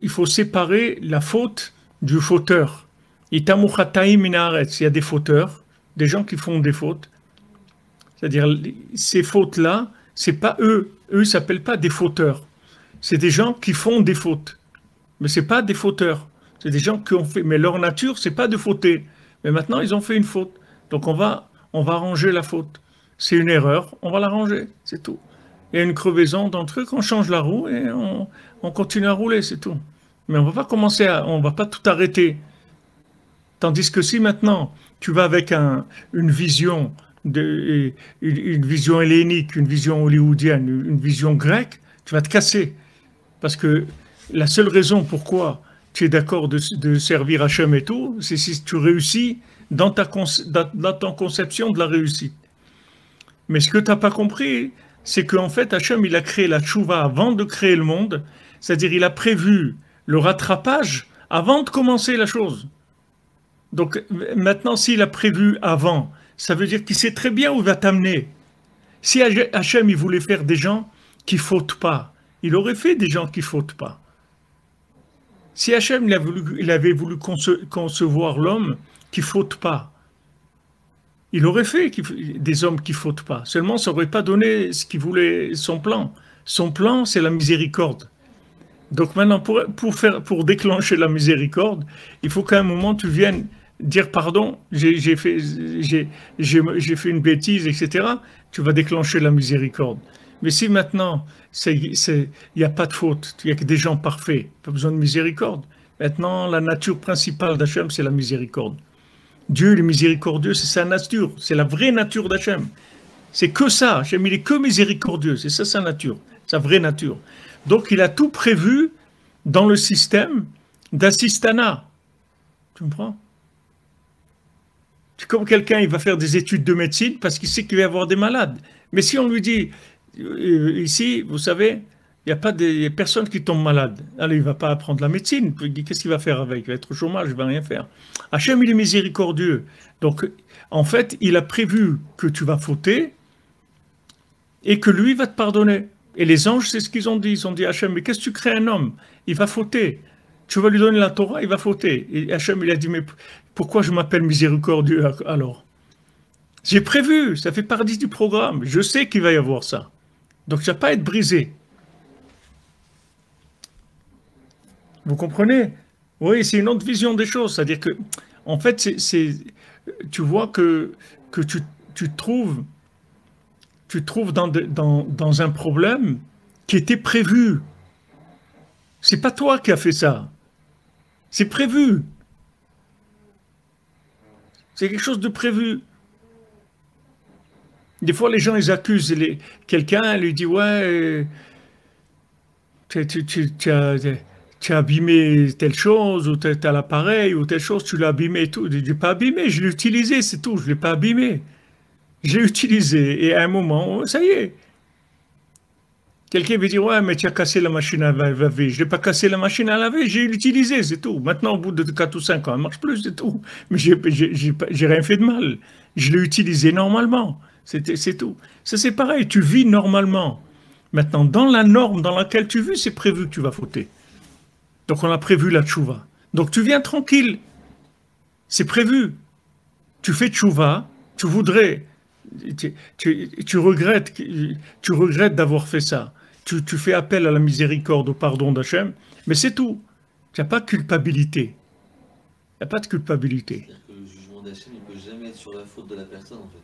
il faut séparer la faute du fauteur. Itamu chataim min haaretz. Il y a des fauteurs, des gens qui font des fautes. C'est-à-dire, ces fautes-là, c'est pas eux. Eux, ils ne s'appellent pas des fauteurs. C'est des gens qui font des fautes. Mais ce n'est pas des fauteurs. C'est des gens qui ont fait. Mais leur nature, c'est pas de fauter. Mais maintenant, ils ont fait une faute. Donc, on va ranger la faute. C'est une erreur, on va la ranger. C'est tout. Il y a une crevaison dans le truc, on change la roue et on continue à rouler, c'est tout. Mais on va pas commencer on va pas tout arrêter. Tandis que si maintenant, tu vas avec une vision une vision hellénique, une vision hollywoodienne, une vision grecque, tu vas te casser. Parce que la seule raison pourquoi tu es d'accord de servir Hachem et tout, c'est si tu réussis dans ta conception de la réussite. Mais ce que tu n'as pas compris, c'est qu'en fait, Hachem, il a créé la tchouva avant de créer le monde, c'est-à-dire il a prévu le rattrapage avant de commencer la chose. Donc maintenant, s'il a prévu avant, ça veut dire qu'il sait très bien où il va t'amener. Si Hachem, il voulait faire des gens qui ne fautent pas, il aurait fait des gens qui ne fautent pas. Si Hachem il avait voulu concevoir l'homme qui ne faute pas, il aurait fait des hommes qui ne fautent pas. Seulement, ça n'aurait pas donné ce qu'il voulait, son plan. Son plan, c'est la miséricorde. Donc maintenant, pour déclencher la miséricorde, il faut qu'à un moment, tu viennes dire pardon, j'ai fait une bêtise, etc. Tu vas déclencher la miséricorde. Mais si maintenant, il n'y a pas de faute, il n'y a que des gens parfaits, pas besoin de miséricorde. Maintenant, la nature principale d'Hachem, c'est la miséricorde. Dieu, il est miséricordieux, c'est sa nature, c'est la vraie nature d'Hachem. C'est que ça, Hachem, il est que miséricordieux, c'est ça sa nature, sa vraie nature. Donc, il a tout prévu dans le système d'assistanat. Tu comprends? C'est comme quelqu'un, il va faire des études de médecine parce qu'il sait qu'il va y avoir des malades. Mais si on lui dit, ici, vous savez, il n'y a personne qui tombe malade. Alors, il ne va pas apprendre la médecine. Qu'est-ce qu'il va faire avec? Il va être au chômage, il ne va rien faire. Hachem, il est miséricordieux. Donc, en fait, il a prévu que tu vas fauter et que lui va te pardonner. Et les anges, c'est ce qu'ils ont dit. Ils ont dit, Hachem, mais qu'est-ce que tu crées un homme? Il va fauter. Tu vas lui donner la Torah, il va fauter. Et Hachem, il a dit, mais pourquoi je m'appelle miséricordieux alors? J'ai prévu, ça fait partie du programme. Je sais qu'il va y avoir ça. Donc, ça ne va pas être brisé. Vous comprenez? Oui, c'est une autre vision des choses. C'est-à-dire que, en fait, tu vois que tu trouves dans un problème qui était prévu. C'est pas toi qui as fait ça. C'est prévu. C'est quelque chose de prévu. Des fois, les gens, ils accusent quelqu'un, lui dit, ouais, tu as abîmé telle chose, ou tel appareil, ou telle chose, tu l'as abîmé et tout. Je ne l'ai pas abîmé, je l'ai utilisé, c'est tout, je ne l'ai pas abîmé. Je l'ai utilisé, et à un moment, ça y est. Quelqu'un veut dire, ouais, mais tu as cassé la machine à laver. Je n'ai pas cassé la machine à laver, j'ai utilisé, c'est tout. Maintenant, au bout de 4 ou 5 ans, elle ne marche plus, c'est tout. Mais j'ai rien fait de mal. Je l'ai utilisé normalement, c'est tout. Ça, c'est pareil, tu vis normalement. Maintenant, dans la norme dans laquelle tu vis, c'est prévu que tu vas fauter. Donc, on a prévu la tchouva. Donc, tu viens tranquille. C'est prévu. Tu fais tchouva, tu voudrais, tu regrettes d'avoir fait ça. Tu fais appel à la miséricorde, au pardon d'Hachem, mais c'est tout. Il n'y a pas de culpabilité. Il n'y a pas de culpabilité. C'est-à-dire que le jugement d'Hachem, il ne peut jamais être sur la faute de la personne, en fait.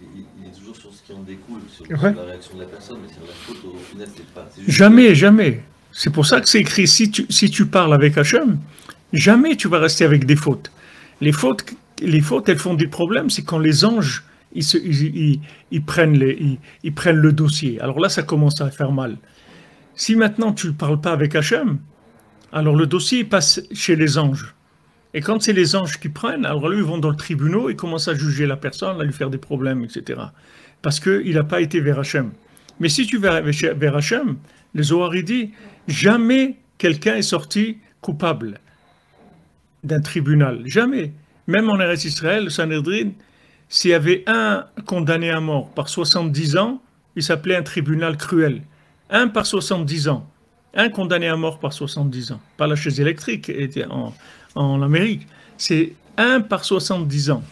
Il est toujours sur ce qui en découle, sur la réaction de la personne, mais sur la faute, au final, c'est pas... Jamais, jamais. C'est pour ça que c'est écrit, si tu parles avec Hachem, jamais tu vas rester avec des fautes. Les fautes, elles font des problèmes, c'est quand les anges, ils prennent le dossier. Alors là, ça commence à faire mal. Si maintenant tu ne parles pas avec Hachem, alors le dossier passe chez les anges. Et quand c'est les anges qui prennent, alors là, ils vont dans le tribunal, ils commencent à juger la personne, à lui faire des problèmes, etc. Parce qu'il n'a pas été vers Hachem. Mais si tu vas vers Hachem, le Zohar dit, jamais quelqu'un est sorti coupable d'un tribunal. Jamais. Même en Eretz Israël, le Sanhedrin, s'il y avait un condamné à mort par 70 ans, il s'appelait un tribunal cruel. Un par 70 ans. Un condamné à mort par 70 ans. Pas la chaise électrique en Amérique. C'est un par 70 ans.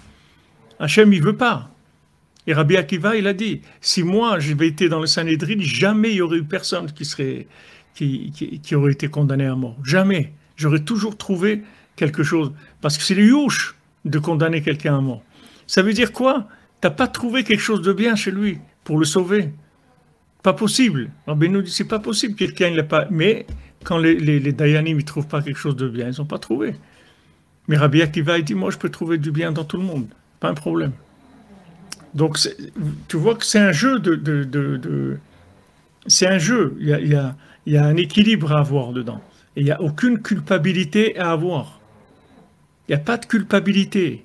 Hachem, il veut pas. Et Rabbi Akiva, il a dit, si moi, j'avais été dans le Sanhédrin, jamais il y aurait eu personne qui aurait été condamné à mort. Jamais. J'aurais toujours trouvé quelque chose. Parce que c'est le youch de condamner quelqu'un à mort. Ça veut dire quoi? T'as pas trouvé quelque chose de bien chez lui pour le sauver. Pas possible. Rabbi nous dit, c'est pas possible. Quelqu'un, il l'a pas. Mais quand les Dayanim, ils trouvent pas quelque chose de bien, ils ont pas trouvé. Mais Rabbi Akiva, il dit, moi, je peux trouver du bien dans tout le monde. Pas un problème. Donc, tu vois que c'est un jeu c'est un jeu. Il y a un équilibre à avoir dedans. Et il n'y a aucune culpabilité à avoir. Il n'y a pas de culpabilité.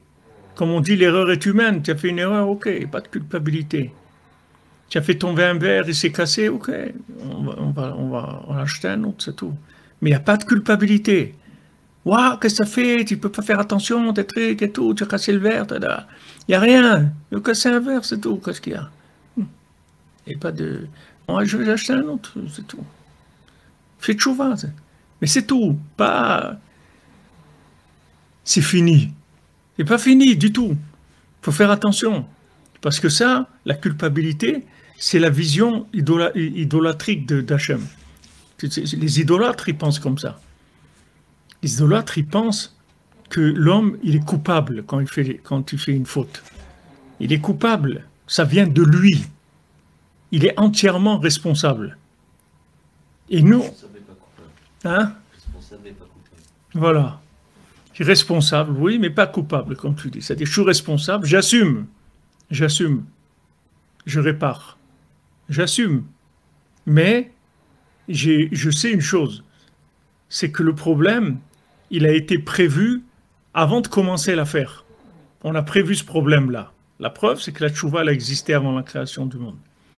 Comme on dit, l'erreur est humaine. Tu as fait une erreur, ok, pas de culpabilité. Tu as fait tomber un verre, il s'est cassé, ok, on va acheter un autre, c'est tout. Mais il n'y a pas de culpabilité. Waouh, qu'est-ce que ça fait? Tu ne peux pas faire attention, tes trucs et tout, tu as cassé le verre, il n'y a rien. Il a cassé un verre, c'est tout, qu'est-ce qu'il y a? Et pas de. Moi, je vais acheter un autre, c'est tout. Fais tchouva, mais c'est tout, pas. C'est fini. C'est pas fini du tout. Il faut faire attention. Parce que ça, la culpabilité, c'est la vision idolâtrique d'Hachem. Les idolâtres, ils pensent comme ça. Les idolâtres, ils pensent que l'homme, il est coupable quand il fait une faute. Il est coupable. Ça vient de lui. Il est entièrement responsable. Et nous... Hein? Responsable mais pas coupable. Voilà. Responsable, oui, mais pas coupable, comme tu dis. C'est-à-dire, je suis responsable, j'assume. J'assume. Je répare. J'assume. Mais je sais une chose. C'est que le problème, il a été prévu avant de commencer l'affaire. On a prévu ce problème-là. La preuve, c'est que la tchouva, elle a existé avant la création du monde.